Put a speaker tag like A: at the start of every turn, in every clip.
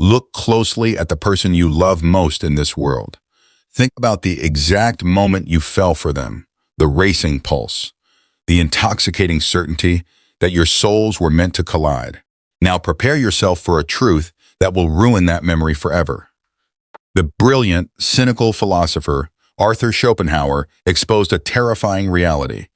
A: Look closely at the person you love most in this world. Think about the exact moment you fell for them, the racing pulse, the intoxicating certainty that your souls were meant to collide. Now prepare yourself for a truth that will ruin that memory forever. The brilliant, cynical philosopher Arthur Schopenhauer exposed a terrifying reality.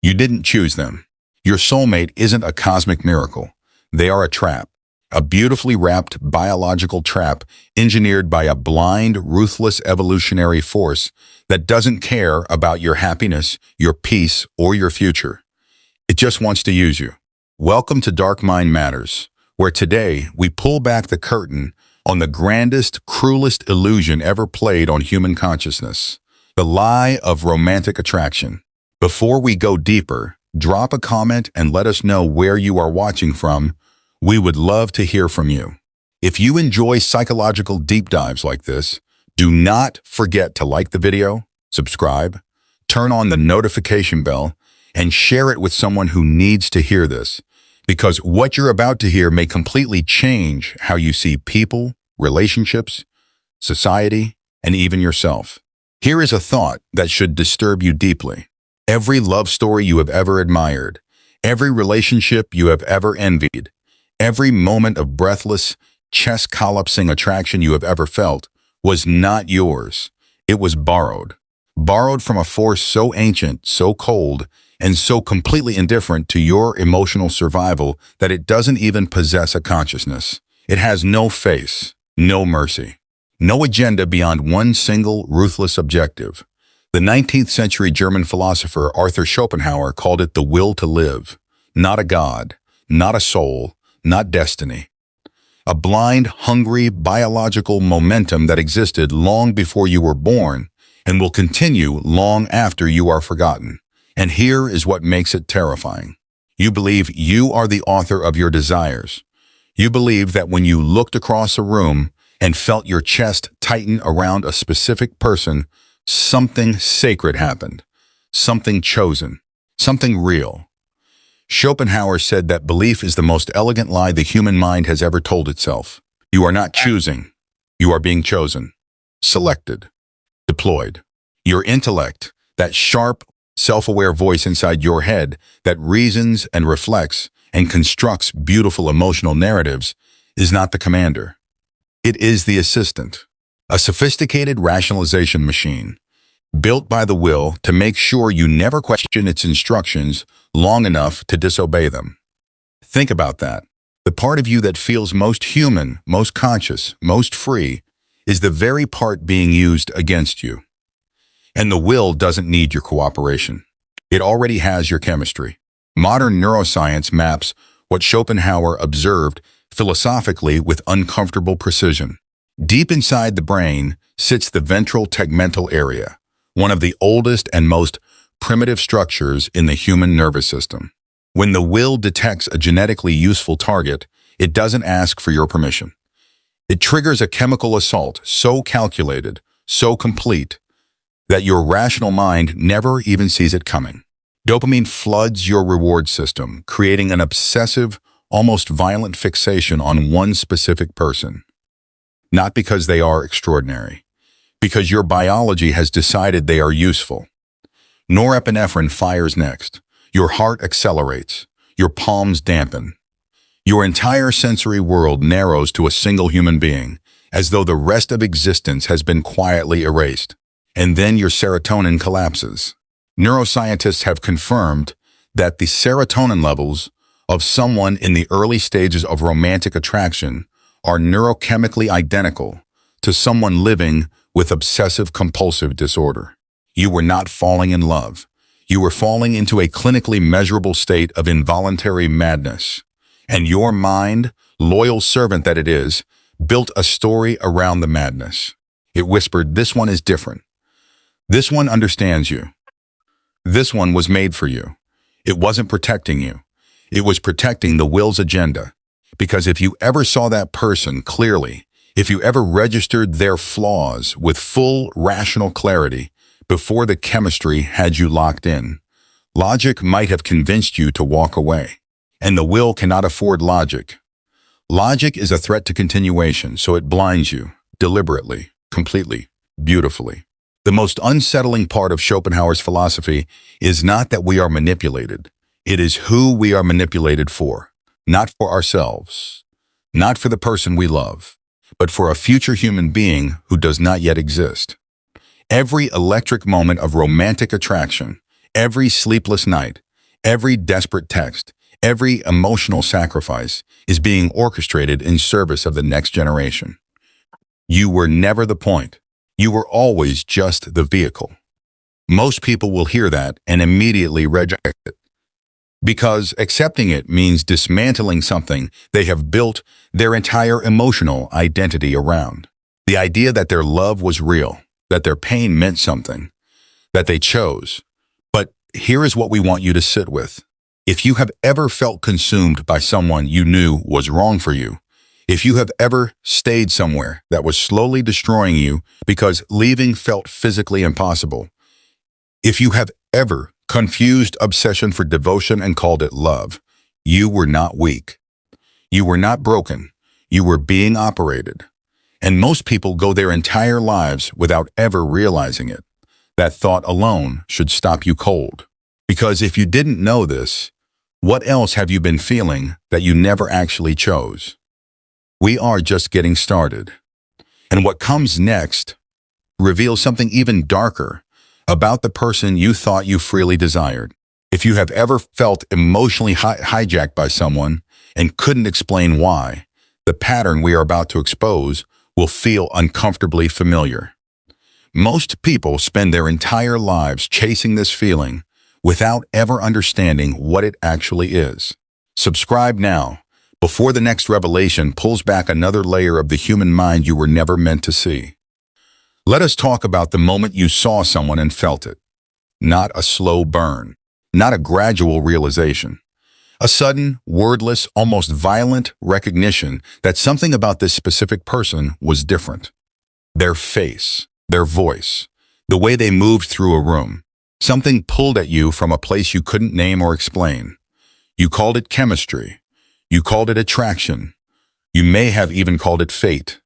A: You didn't choose them. Your soulmate isn't a cosmic miracle. They are a trap, a beautifully wrapped biological trap engineered by a blind, ruthless evolutionary force that doesn't care about your happiness, your peace, or your future. It just wants to use you. Welcome to Dark Mind Matters, where today we pull back the curtain on the grandest, cruelest illusion ever played on human consciousness, the lie of romantic attraction. Before we go deeper, drop a comment and let us know where you are watching from. We would love to hear from you. If you enjoy psychological deep dives like this, do not forget to like the video, subscribe, turn on the notification bell, and share it with someone who needs to hear this, because what you're about to hear may completely change how you see people, relationships, society, and even yourself. Here is a thought that should disturb you deeply. Every love story you have ever admired, every relationship you have ever envied, every moment of breathless, chest-collapsing attraction you have ever felt was not yours. It was borrowed. Borrowed from a force so ancient, so cold, and so completely indifferent to your emotional survival that it doesn't even possess a consciousness. It has no face, no mercy, no agenda beyond one single ruthless objective. The 19th century German philosopher Arthur Schopenhauer called it the will to live, not a god, not a soul, not destiny. A blind, hungry, biological momentum that existed long before you were born and will continue long after you are forgotten. And here is what makes it terrifying. You believe you are the author of your desires. You believe that when you looked across a room and felt your chest tighten around a specific person, something sacred happened, something chosen, something real. Schopenhauer said that belief is the most elegant lie the human mind has ever told itself. You are not choosing. You are being chosen, selected, deployed. Your intellect, that sharp, self-aware voice inside your head that reasons and reflects and constructs beautiful emotional narratives, is not the commander. It is the assistant, a sophisticated rationalization machine, built by the will to make sure you never question its instructions long enough to disobey them. Think about that. The part of you that feels most human, most conscious, most free, is the very part being used against you. And the will doesn't need your cooperation. It already has your chemistry. Modern neuroscience maps what Schopenhauer observed philosophically with uncomfortable precision. Deep inside the brain sits the ventral tegmental area, one of the oldest and most primitive structures in the human nervous system. When the will detects a genetically useful target, it doesn't ask for your permission. It triggers a chemical assault so calculated, so complete, that your rational mind never even sees it coming. Dopamine floods your reward system, creating an obsessive, almost violent fixation on one specific person. Not because they are extraordinary, because your biology has decided they are useful. Norepinephrine fires next. Your heart accelerates. Your palms dampen. Your entire sensory world narrows to a single human being, as though the rest of existence has been quietly erased. And then your serotonin collapses. Neuroscientists have confirmed that the serotonin levels of someone in the early stages of romantic attraction are neurochemically identical to someone living with obsessive compulsive disorder. You were not falling in love. You were falling into a clinically measurable state of involuntary madness. And your mind, loyal servant that it is, built a story around the madness. It whispered, "This one is different. This one understands you. This one was made for you." It wasn't protecting you. It was protecting the will's agenda. Because if you ever saw that person clearly, if you ever registered their flaws with full rational clarity before the chemistry had you locked in, logic might have convinced you to walk away. And the will cannot afford logic. Logic is a threat to continuation, so it blinds you, deliberately, completely, beautifully. The most unsettling part of Schopenhauer's philosophy is not that we are manipulated. It is who we are manipulated for. Not for ourselves, not for the person we love, but for a future human being who does not yet exist. Every electric moment of romantic attraction, every sleepless night, every desperate text, every emotional sacrifice is being orchestrated in service of the next generation. You were never the point. You were always just the vehicle. Most people will hear that and immediately reject it, because accepting it means dismantling something they have built their entire emotional identity around. The idea that their love was real, that their pain meant something, that they chose. But here is what we want you to sit with. If you have ever felt consumed by someone you knew was wrong for you, if you have ever stayed somewhere that was slowly destroying you because leaving felt physically impossible, if you have ever confused obsession for devotion and called it love, you were not weak. You were not broken. You were being operated. And most people go their entire lives without ever realizing it. That thought alone should stop you cold. Because if you didn't know this, what else have you been feeling that you never actually chose? We are just getting started. And what comes next reveals something even darker about the person you thought you freely desired. If you have ever felt emotionally hijacked by someone and couldn't explain why, the pattern we are about to expose will feel uncomfortably familiar. Most people spend their entire lives chasing this feeling without ever understanding what it actually is. Subscribe now, before the next revelation pulls back another layer of the human mind you were never meant to see. Let us talk about the moment you saw someone and felt it. Not a slow burn, not a gradual realization. A sudden, wordless, almost violent recognition that something about this specific person was different. Their face, their voice, the way they moved through a room. Something pulled at you from a place you couldn't name or explain. You called it chemistry. You called it attraction. You may have even called it fate.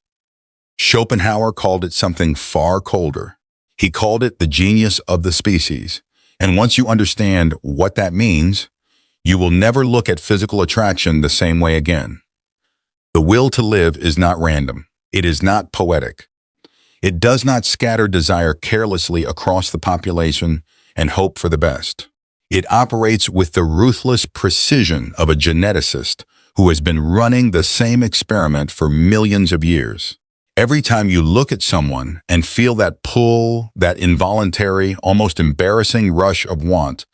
A: Schopenhauer called it something far colder. He called it the genius of the species. And once you understand what that means, you will never look at physical attraction the same way again. The will to live is not random. It is not poetic. It does not scatter desire carelessly across the population and hope for the best. It operates with the ruthless precision of a geneticist who has been running the same experiment for millions of years. Every time you look at someone and feel that pull, that involuntary, almost embarrassing rush of want,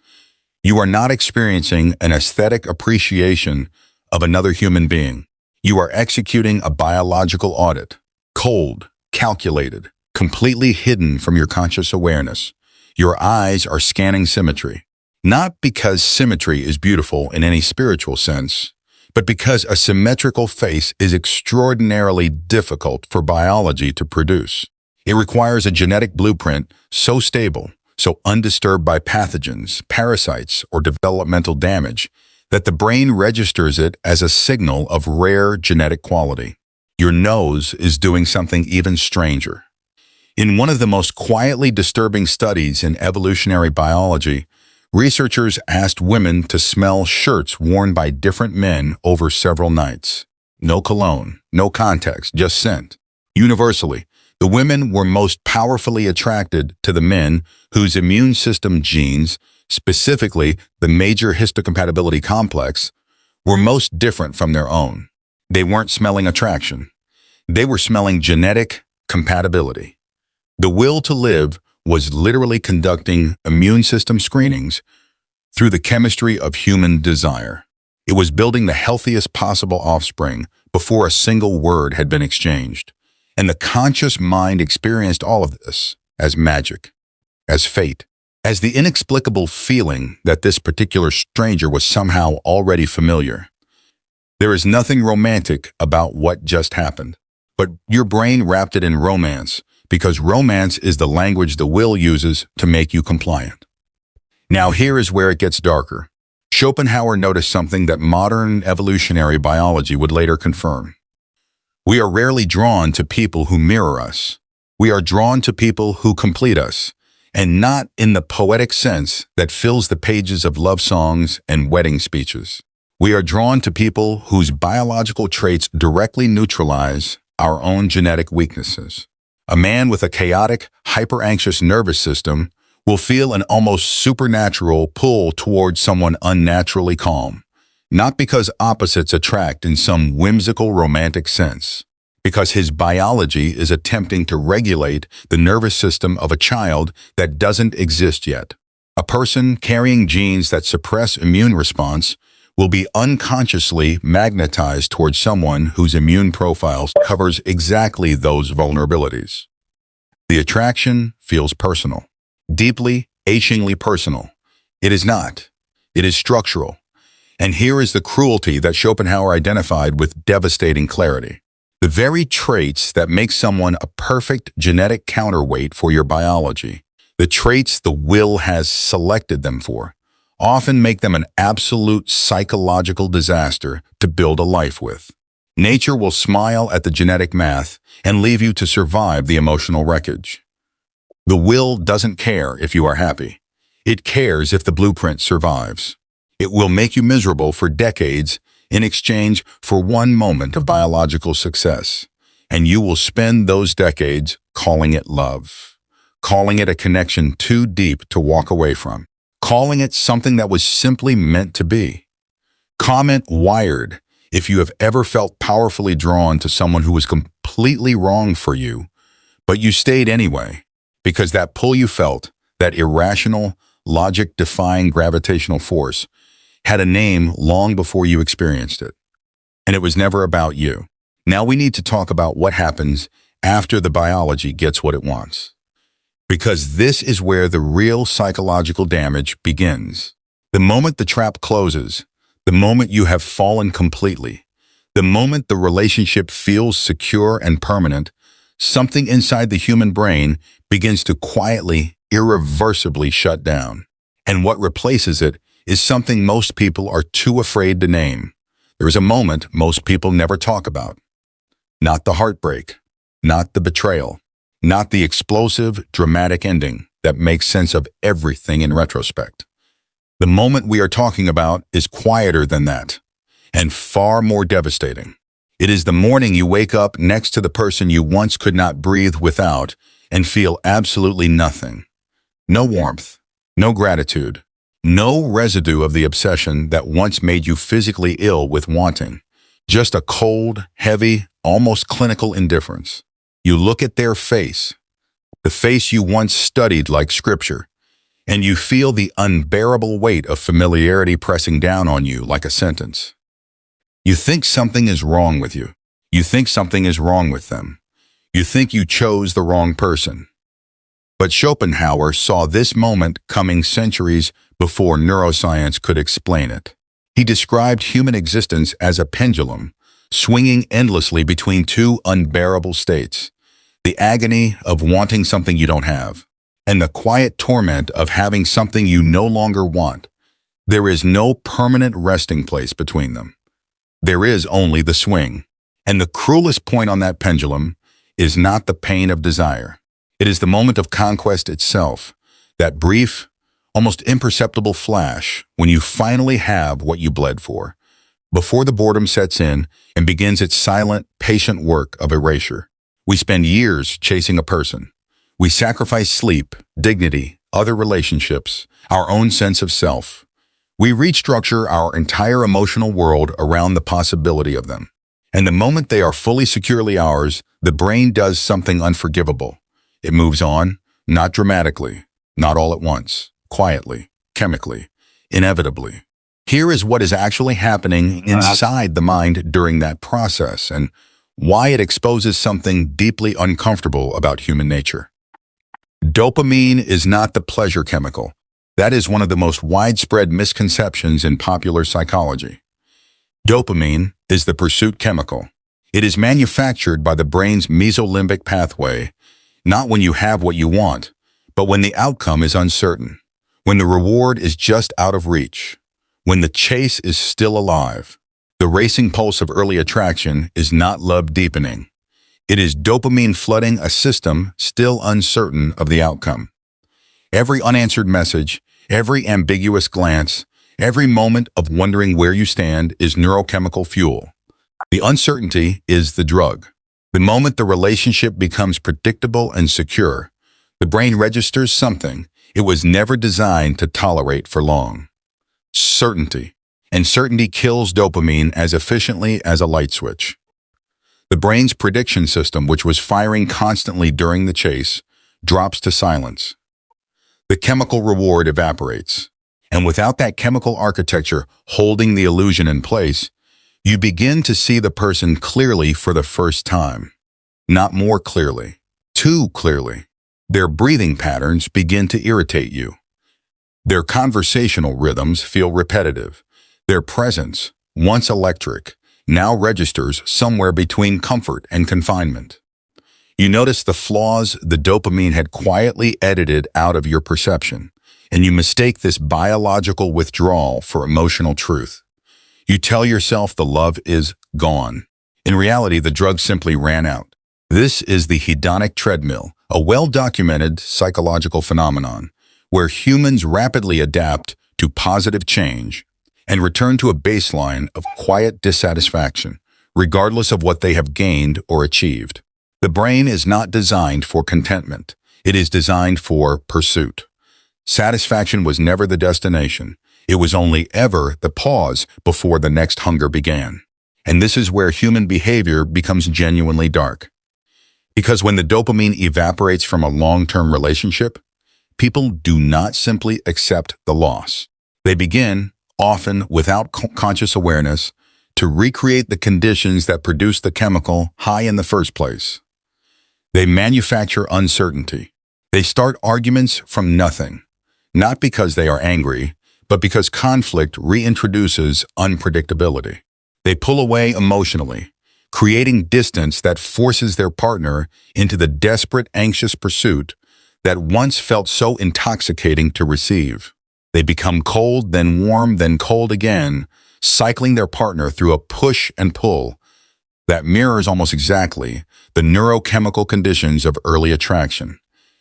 A: you are not experiencing an aesthetic appreciation of another human being. You are executing a biological audit, cold, calculated, completely hidden from your conscious awareness. Your eyes are scanning symmetry. Not because symmetry is beautiful in any spiritual sense, but because a symmetrical face is extraordinarily difficult for biology to produce. It requires a genetic blueprint so stable, so undisturbed by pathogens, parasites, or developmental damage, that the brain registers it as a signal of rare genetic quality. Your nose is doing something even stranger. In one of the most quietly disturbing studies in evolutionary biology, researchers asked women to smell shirts worn by different men over several nights. No cologne, no context, just scent. Universally, the women were most powerfully attracted to the men whose immune system genes, specifically the major histocompatibility complex, were most different from their own. They weren't smelling attraction. They were smelling genetic compatibility. The will to live was literally conducting immune system screenings through the chemistry of human desire. It was building the healthiest possible offspring before a single word had been exchanged. And the conscious mind experienced all of this as magic, as fate, as the inexplicable feeling that this particular stranger was somehow already familiar. There is nothing romantic about what just happened, but your brain wrapped it in romance, because romance is the language the will uses to make you compliant. Now here is where it gets darker. Schopenhauer noticed something that modern evolutionary biology would later confirm. We are rarely drawn to people who mirror us. We are drawn to people who complete us, and not in the poetic sense that fills the pages of love songs and wedding speeches. We are drawn to people whose biological traits directly neutralize our own genetic weaknesses. A man with a chaotic, hyper-anxious nervous system will feel an almost supernatural pull towards someone unnaturally calm, not because opposites attract in some whimsical romantic sense, because his biology is attempting to regulate the nervous system of a child that doesn't exist yet. A person carrying genes that suppress immune response will be unconsciously magnetized towards someone whose immune profile covers exactly those vulnerabilities. The attraction feels personal, deeply, achingly personal. It is not. It is structural. And here is the cruelty that Schopenhauer identified with devastating clarity. The very traits that make someone a perfect genetic counterweight for your biology, the traits the will has selected them for, often make them an absolute psychological disaster to build a life with. Nature will smile at the genetic math and leave you to survive the emotional wreckage. The will doesn't care if you are happy. It cares if the blueprint survives. It will make you miserable for decades in exchange for one moment of biological success, and you will spend those decades calling it love, calling it a connection too deep to walk away from, calling it something that was simply meant to be. Comment wired if you have ever felt powerfully drawn to someone who was completely wrong for you, but you stayed anyway, because that pull you felt, that irrational, logic-defying gravitational force, had a name long before you experienced it. And it was never about you. Now we need to talk about what happens after the biology gets what it wants. Because this is where the real psychological damage begins. The moment the trap closes, the moment you have fallen completely, the moment the relationship feels secure and permanent, something inside the human brain begins to quietly, irreversibly shut down. And what replaces it is something most people are too afraid to name. There is a moment most people never talk about. Not the heartbreak, not the betrayal, not the explosive, dramatic ending that makes sense of everything in retrospect. The moment we are talking about is quieter than that, and far more devastating. It is the morning you wake up next to the person you once could not breathe without and feel absolutely nothing. No warmth, no gratitude, no residue of the obsession that once made you physically ill with wanting. Just a cold, heavy, almost clinical indifference. You look at their face, the face you once studied like scripture, and you feel the unbearable weight of familiarity pressing down on you like a sentence. You think something is wrong with you. You think something is wrong with them. You think you chose the wrong person. But Schopenhauer saw this moment coming centuries before neuroscience could explain it. He described human existence as a pendulum, swinging endlessly between two unbearable states: the agony of wanting something you don't have, and the quiet torment of having something you no longer want. There is no permanent resting place between them. There is only the swing. And the cruelest point on that pendulum is not the pain of desire. It is the moment of conquest itself, that brief, almost imperceptible flash when you finally have what you bled for, before the boredom sets in and begins its silent, patient work of erasure. We spend years chasing a person. We sacrifice sleep, dignity, other relationships, our own sense of self. We restructure our entire emotional world around the possibility of them. And the moment they are fully securely ours, the brain does something unforgivable. It moves on, not dramatically, not all at once, quietly, chemically, inevitably. Here is what is actually happening inside the mind during that process, and why it exposes something deeply uncomfortable about human nature. Dopamine is not the pleasure chemical. That is one of the most widespread misconceptions in popular psychology. Dopamine is the pursuit chemical. It is manufactured by the brain's mesolimbic pathway, not when you have what you want, but when the outcome is uncertain, when the reward is just out of reach, when the chase is still alive. The racing pulse of early attraction is not love deepening. It is dopamine flooding a system still uncertain of the outcome. Every unanswered message, every ambiguous glance, every moment of wondering where you stand is neurochemical fuel. The uncertainty is the drug. The moment the relationship becomes predictable and secure, the brain registers something it was never designed to tolerate for long. Certainty. And certainty kills dopamine as efficiently as a light switch. The brain's prediction system, which was firing constantly during the chase, drops to silence. The chemical reward evaporates. And without that chemical architecture holding the illusion in place, you begin to see the person clearly for the first time. Not more clearly, too clearly. Their breathing patterns begin to irritate you. Their conversational rhythms feel repetitive. Their presence, once electric, now registers somewhere between comfort and confinement. You notice the flaws the dopamine had quietly edited out of your perception, and you mistake this biological withdrawal for emotional truth. You tell yourself the love is gone. In reality, the drug simply ran out. This is the hedonic treadmill, a well-documented psychological phenomenon where humans rapidly adapt to positive change and return to a baseline of quiet dissatisfaction, regardless of what they have gained or achieved. The brain is not designed for contentment. It is designed for pursuit. Satisfaction was never the destination. It was only ever the pause before the next hunger began. And this is where human behavior becomes genuinely dark. Because when the dopamine evaporates from a long-term relationship, people do not simply accept the loss. They begin, often without conscious awareness, to recreate the conditions that produce the chemical high in the first place. They manufacture uncertainty. They start arguments from nothing, not because they are angry, but because conflict reintroduces unpredictability. They pull away emotionally, creating distance that forces their partner into the desperate, anxious pursuit that once felt so intoxicating to receive. They become cold, then warm, then cold again, cycling their partner through a push and pull that mirrors almost exactly the neurochemical conditions of early attraction.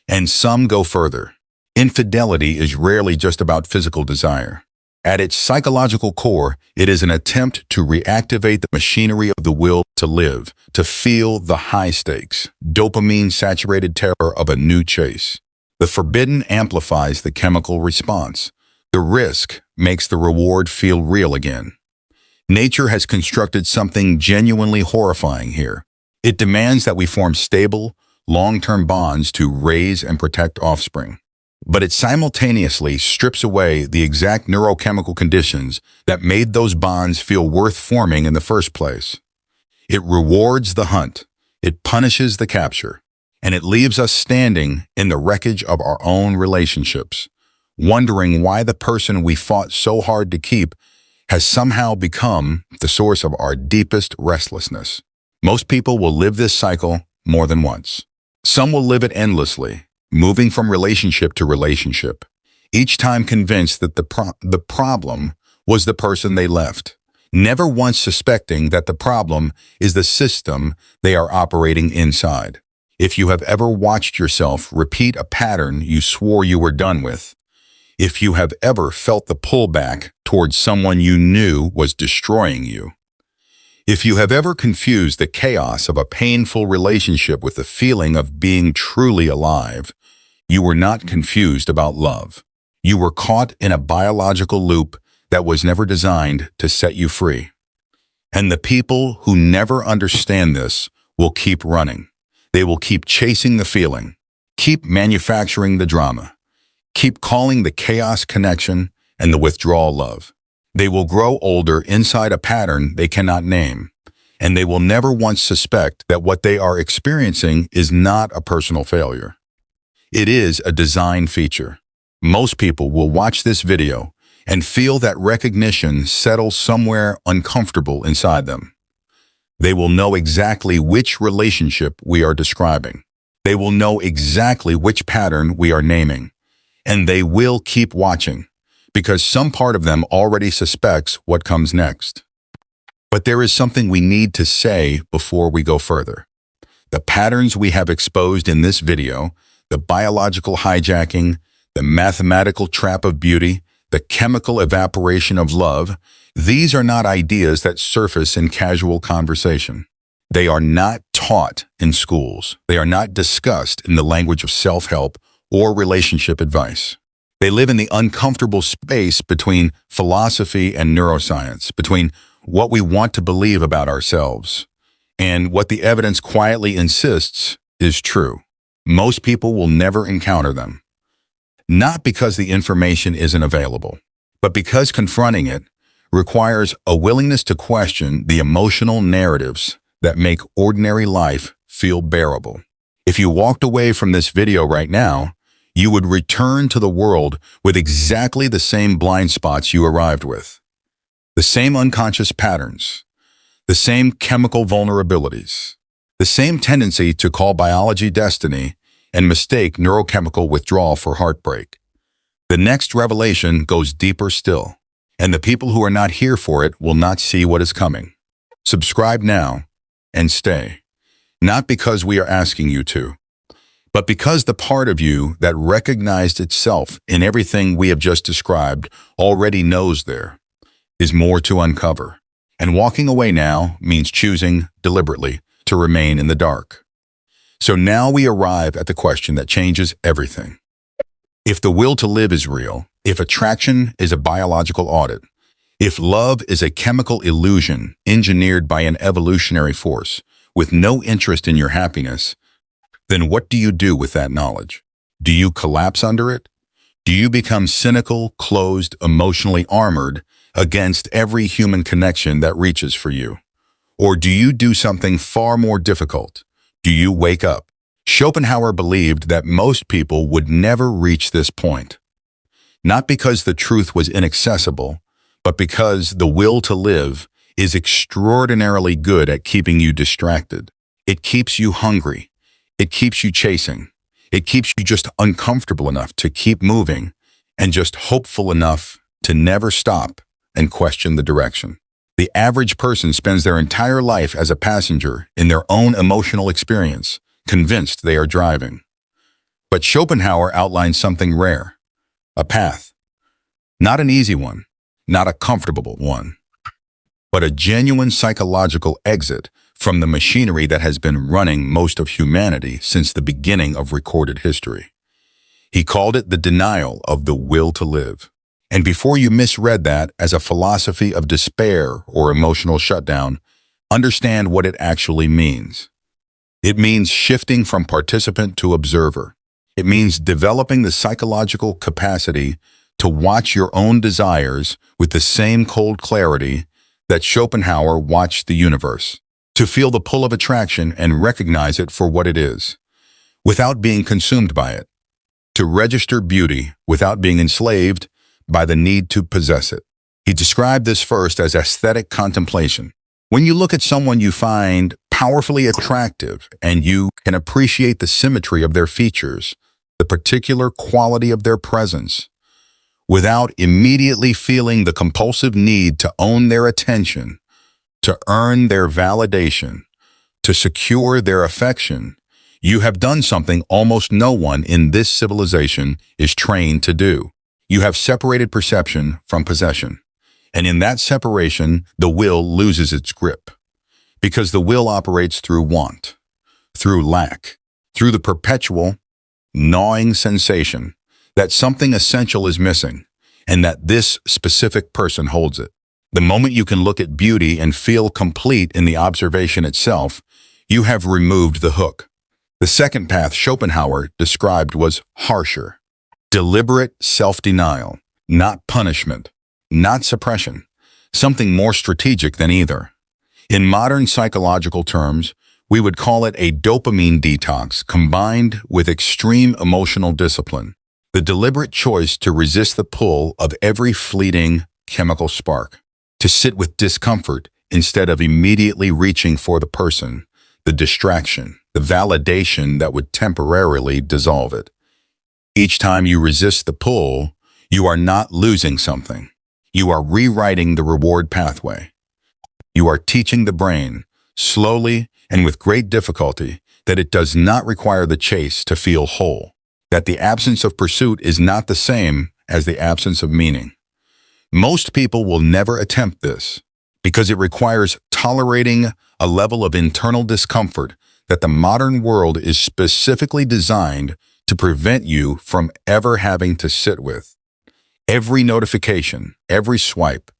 A: And some go further. Infidelity is rarely just about physical desire. At its psychological core, it is an attempt to reactivate the machinery of the will to live, to feel the high-stakes, dopamine-saturated terror of a new chase. The forbidden amplifies the chemical response. The risk makes the reward feel real again. Nature has constructed something genuinely horrifying here. It demands that we form stable, long-term bonds to raise and protect offspring. But it simultaneously strips away the exact neurochemical conditions that made those bonds feel worth forming in the first place. It rewards the hunt, it punishes the capture, and it leaves us standing in the wreckage of our own relationships, wondering why the person we fought so hard to keep has somehow become the source of our deepest restlessness. Most people will live this cycle more than once. Some will live it endlessly, moving from relationship to relationship, each time convinced that the problem was the person they left, never once suspecting that the problem is the system they are operating inside. If you have ever watched yourself repeat a pattern you swore you were done with, if you have ever felt the pullback towards someone you knew was destroying you, if you have ever confused the chaos of a painful relationship with the feeling of being truly alive, you were not confused about love. You were caught in a biological loop that was never designed to set you free. And the people who never understand this will keep running. They will keep chasing the feeling, keep manufacturing the drama, keep calling the chaos connection and the withdrawal love. They will grow older inside a pattern they cannot name, and they will never once suspect that what they are experiencing is not a personal failure. It is a design feature. Most people will watch this video and feel that recognition settle somewhere uncomfortable inside them. They will know exactly which relationship we are describing. They will know exactly which pattern we are naming, and they will keep watching, because some part of them already suspects what comes next. But there is something we need to say before we go further. The patterns we have exposed in this video, the biological hijacking, the mathematical trap of beauty, the chemical evaporation of love, these are not ideas that surface in casual conversation. They are not taught in schools. They are not discussed in the language of self-help or relationship advice. They live in the uncomfortable space between philosophy and neuroscience, between what we want to believe about ourselves and what the evidence quietly insists is true. Most people will never encounter them, not because the information isn't available, but because confronting it requires a willingness to question the emotional narratives that make ordinary life feel bearable. If you walked away from this video right now, you would return to the world with exactly the same blind spots you arrived with, the same unconscious patterns, the same chemical vulnerabilities, the same tendency to call biology destiny and mistake neurochemical withdrawal for heartbreak. The next revelation goes deeper still, and the people who are not here for it will not see what is coming. Subscribe now and stay, not because we are asking you to, but because the part of you that recognized itself in everything we have just described already knows there is more to uncover. And walking away now means choosing deliberately to remain in the dark. So now we arrive at the question that changes everything. If the will to live is real, if attraction is a biological audit, if love is a chemical illusion engineered by an evolutionary force with no interest in your happiness, then what do you do with that knowledge? Do you collapse under it? Do you become cynical, closed, emotionally armored against every human connection that reaches for you? Or do you do something far more difficult? Do you wake up? Schopenhauer believed that most people would never reach this point, not because the truth was inaccessible, but because the will to live is extraordinarily good at keeping you distracted. It keeps you hungry. It keeps you chasing. It keeps you just uncomfortable enough to keep moving and just hopeful enough to never stop and question the direction. The average person spends their entire life as a passenger in their own emotional experience, convinced they are driving. But Schopenhauer outlined something rare, a path. Not an easy one, not a comfortable one, but a genuine psychological exit from the machinery that has been running most of humanity since the beginning of recorded history. He called it the denial of the will to live. And before you misread that as a philosophy of despair or emotional shutdown, understand what it actually means. It means shifting from participant to observer. It means developing the psychological capacity to watch your own desires with the same cold clarity that Schopenhauer watched the universe, to feel the pull of attraction and recognize it for what it is, without being consumed by it, to register beauty without being enslaved by the need to possess it. He described this first as aesthetic contemplation. When you look at someone you find powerfully attractive and you can appreciate the symmetry of their features, the particular quality of their presence, without immediately feeling the compulsive need to own their attention, to earn their validation, to secure their affection, you have done something almost no one in this civilization is trained to do. You have separated perception from possession. And in that separation, the will loses its grip. Because the will operates through want, through lack, through the perpetual, gnawing sensation that something essential is missing, and that this specific person holds it. The moment you can look at beauty and feel complete in the observation itself, you have removed the hook. The second path Schopenhauer described was harsher. Deliberate self-denial, not punishment, not suppression, something more strategic than either. In modern psychological terms, we would call it a dopamine detox combined with extreme emotional discipline, the deliberate choice to resist the pull of every fleeting chemical spark, to sit with discomfort instead of immediately reaching for the person, the distraction, the validation that would temporarily dissolve it. Each time you resist the pull, You are not losing something. You are rewriting the reward pathway. You are teaching the brain, slowly and with great difficulty, that it does not require the chase to feel whole, that the absence of pursuit is not the same as the absence of meaning. Most people will never attempt this because it requires tolerating a level of internal discomfort that the modern world is specifically designed to prevent you from ever having to sit with. Every notification, every swipe,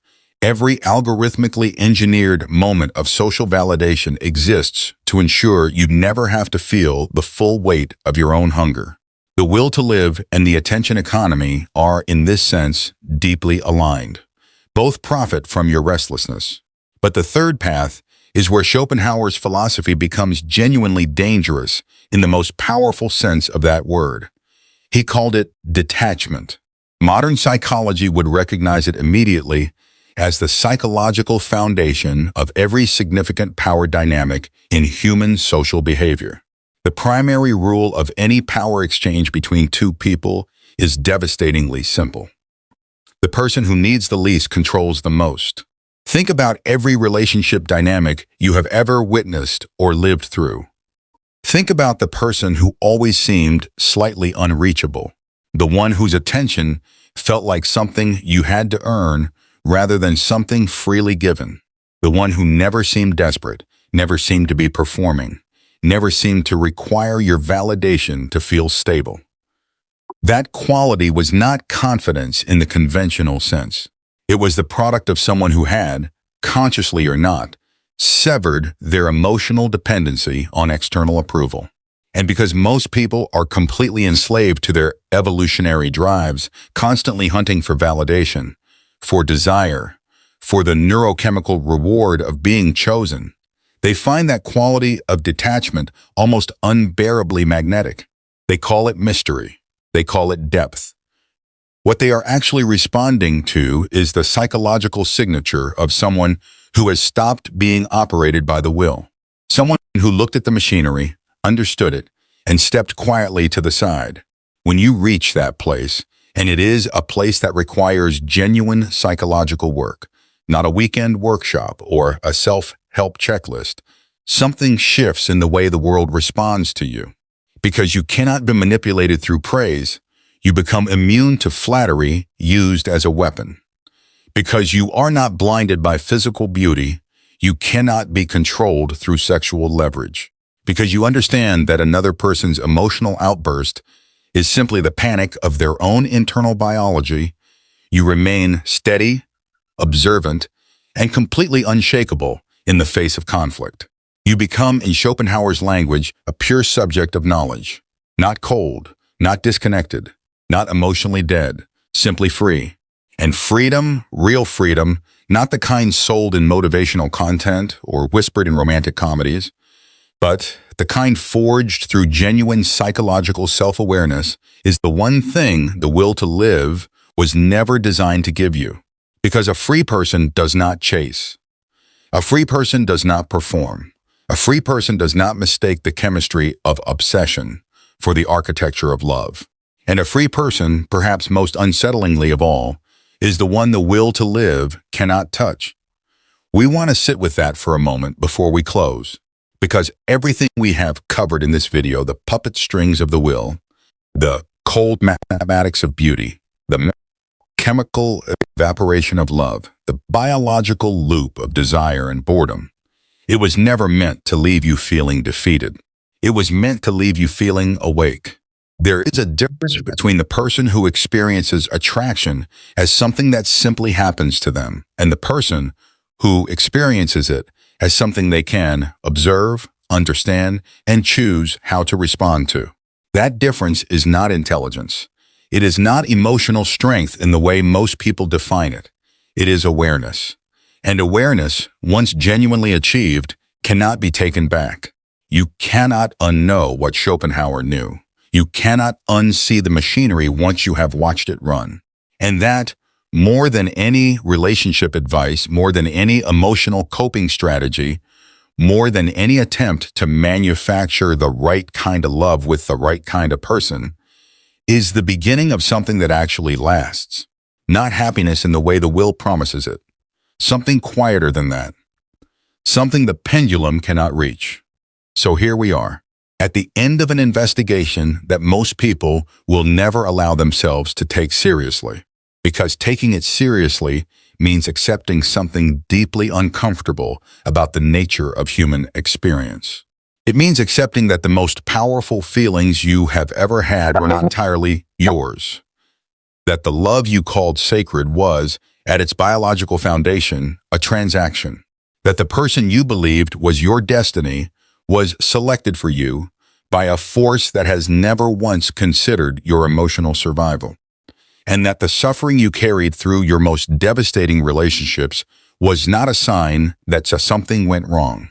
A: every algorithmically engineered moment of social validation exists to ensure you never have to feel the full weight of your own hunger. The will to live and the attention economy are, in this sense, deeply aligned. Both profit from your restlessness. But the third path is where Schopenhauer's philosophy becomes genuinely dangerous in the most powerful sense of that word. He called it detachment. Modern psychology would recognize it immediately as the psychological foundation of every significant power dynamic in human social behavior. The primary rule of any power exchange between two people is devastatingly simple. The person who needs the least controls the most. Think about every relationship dynamic you have ever witnessed or lived through. Think about the person who always seemed slightly unreachable, the one whose attention felt like something you had to earn rather than something freely given, the one who never seemed desperate, never seemed to be performing, never seemed to require your validation to feel stable. That quality was not confidence in the conventional sense. It was the product of someone who had, consciously or not, severed their emotional dependency on external approval. And because most people are completely enslaved to their evolutionary drives, constantly hunting for validation, for desire, for the neurochemical reward of being chosen, they find that quality of detachment almost unbearably magnetic. They call it mystery. They call it depth. What they are actually responding to is the psychological signature of someone who has stopped being operated by the will. Someone who looked at the machinery, understood it, and stepped quietly to the side. When you reach that place, and it is a place that requires genuine psychological work, not a weekend workshop or a self-help checklist, something shifts in the way the world responds to you. Because you cannot be manipulated through praise, you become immune to flattery used as a weapon. Because you are not blinded by physical beauty, you cannot be controlled through sexual leverage. Because you understand that another person's emotional outburst is simply the panic of their own internal biology, you remain steady, observant, and completely unshakable in the face of conflict. You become, in Schopenhauer's language, a pure subject of knowledge, not cold, not disconnected, not emotionally dead, simply free. And freedom, real freedom, not the kind sold in motivational content or whispered in romantic comedies, but the kind forged through genuine psychological self-awareness, is the one thing the will to live was never designed to give you. Because a free person does not chase. A free person does not perform. A free person does not mistake the chemistry of obsession for the architecture of love. And a free person, perhaps most unsettlingly of all, is the one the will to live cannot touch. We want to sit with that for a moment before we close, because everything we have covered in this video, the puppet strings of the will, the cold mathematics of beauty, the chemical evaporation of love, the biological loop of desire and boredom, it was never meant to leave you feeling defeated. It was meant to leave you feeling awake. There is a difference between the person who experiences attraction as something that simply happens to them and the person who experiences it as something they can observe, understand, and choose how to respond to. That difference is not intelligence. It is not emotional strength in the way most people define it. It is awareness. And awareness, once genuinely achieved, cannot be taken back. You cannot unknow what Schopenhauer knew. You cannot unsee the machinery once you have watched it run. And that, more than any relationship advice, more than any emotional coping strategy, more than any attempt to manufacture the right kind of love with the right kind of person, is the beginning of something that actually lasts. Not happiness in the way the will promises it. Something quieter than that. Something the pendulum cannot reach. So here we are, at the end of an investigation that most people will never allow themselves to take seriously. Because taking it seriously means accepting something deeply uncomfortable about the nature of human experience. It means accepting that the most powerful feelings you have ever had were not entirely yours. That the love you called sacred was, at its biological foundation, a transaction. That the person you believed was your destiny was selected for you by a force that has never once considered your emotional survival. And that the suffering you carried through your most devastating relationships was not a sign that something went wrong.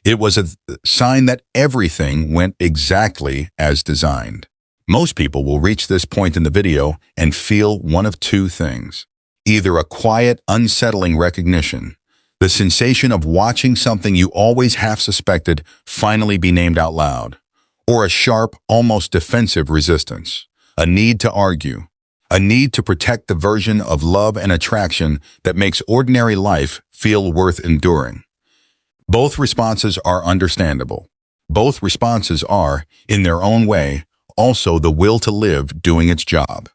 A: It was a sign that everything went exactly as designed. Most people will reach this point in the video and feel one of two things. Either a quiet, unsettling recognition, the sensation of watching something you always half suspected finally be named out loud, or a sharp, almost defensive resistance, a need to argue, a need to protect the version of love and attraction that makes ordinary life feel worth enduring. Both responses are understandable. Both responses are, in their own way, also the will to live doing its job.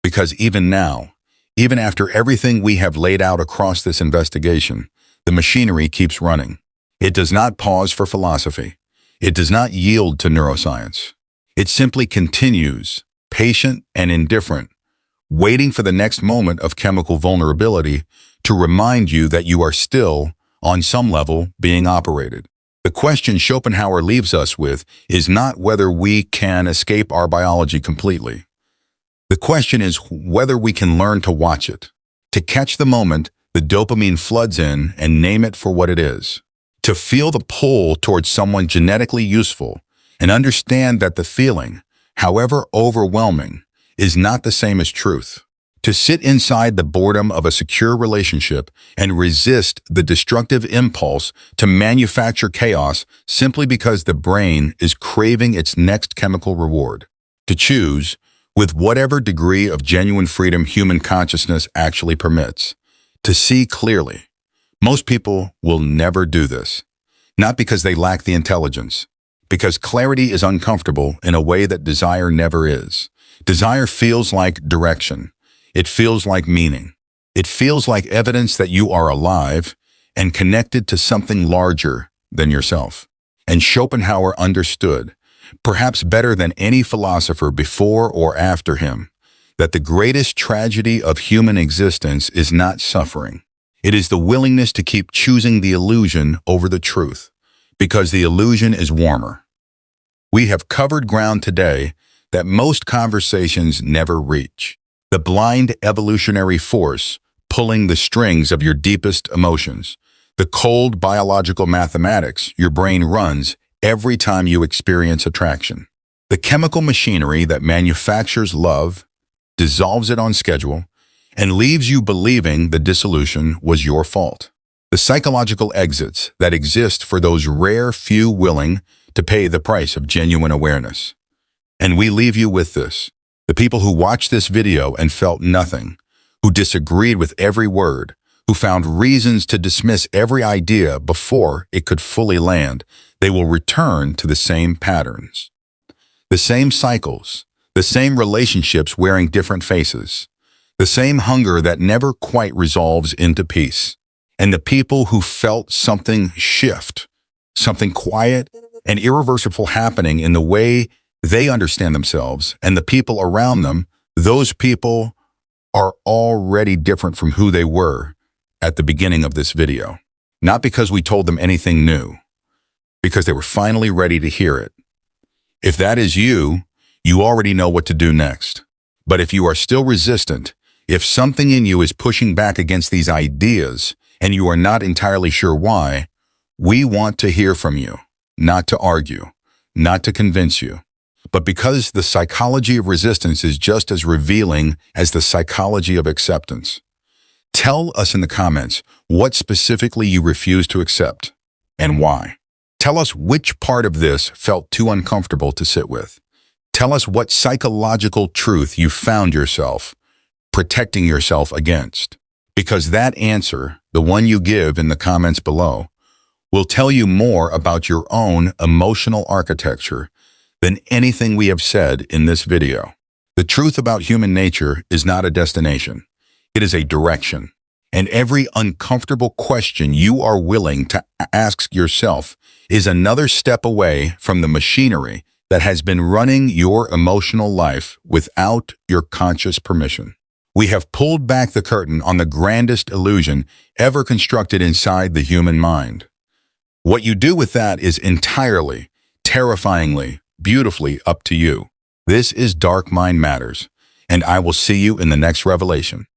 A: Because even now, even after everything we have laid out across this investigation, the machinery keeps running. It does not pause for philosophy. It does not yield to neuroscience. It simply continues, patient and indifferent, waiting for the next moment of chemical vulnerability to remind you that you are still, on some level, being operated. The question Schopenhauer leaves us with is not whether we can escape our biology completely. The question is whether we can learn to watch it, to catch the moment the dopamine floods in and name it for what it is, to feel the pull towards someone genetically useful and understand that the feeling, however overwhelming, is not the same as truth. To sit inside the boredom of a secure relationship and resist the destructive impulse to manufacture chaos simply because the brain is craving its next chemical reward. To choose, with whatever degree of genuine freedom human consciousness actually permits, to see clearly. Most people will never do this, not because they lack the intelligence, because clarity is uncomfortable in a way that desire never is. Desire feels like direction. It feels like meaning. It feels like evidence that you are alive and connected to something larger than yourself. And Schopenhauer understood, perhaps better than any philosopher before or after him, that the greatest tragedy of human existence is not suffering. It is the willingness to keep choosing the illusion over the truth, because the illusion is warmer. We have covered ground today that most conversations never reach. The blind evolutionary force pulling the strings of your deepest emotions. The cold biological mathematics your brain runs every time you experience attraction. The chemical machinery that manufactures love, dissolves it on schedule, and leaves you believing the dissolution was your fault. The psychological exits that exist for those rare few willing to pay the price of genuine awareness. And we leave you with this. The people who watched this video and felt nothing, who disagreed with every word, who found reasons to dismiss every idea before it could fully land, they will return to the same patterns. The same cycles, the same relationships wearing different faces, the same hunger that never quite resolves into peace. And the people who felt something shift, something quiet and irreversible happening in the way they understand themselves and the people around them, those people are already different from who they were at the beginning of this video. Not because we told them anything new, because they were finally ready to hear it. If that is you, you already know what to do next. But if you are still resistant, if something in you is pushing back against these ideas and you are not entirely sure why, we want to hear from you, not to argue, not to convince you. But because the psychology of resistance is just as revealing as the psychology of acceptance. Tell us in the comments what specifically you refuse to accept and why. Tell us which part of this felt too uncomfortable to sit with. Tell us what psychological truth you found yourself protecting yourself against. Because that answer, the one you give in the comments below, will tell you more about your own emotional architecture than anything we have said in this video. The truth about human nature is not a destination. It is a direction. And every uncomfortable question you are willing to ask yourself is another step away from the machinery that has been running your emotional life without your conscious permission. We have pulled back the curtain on the grandest illusion ever constructed inside the human mind. What you do with that is entirely, terrifyingly, beautifully up to you. This is Dark Mind Matters, and I will see you in the next revelation.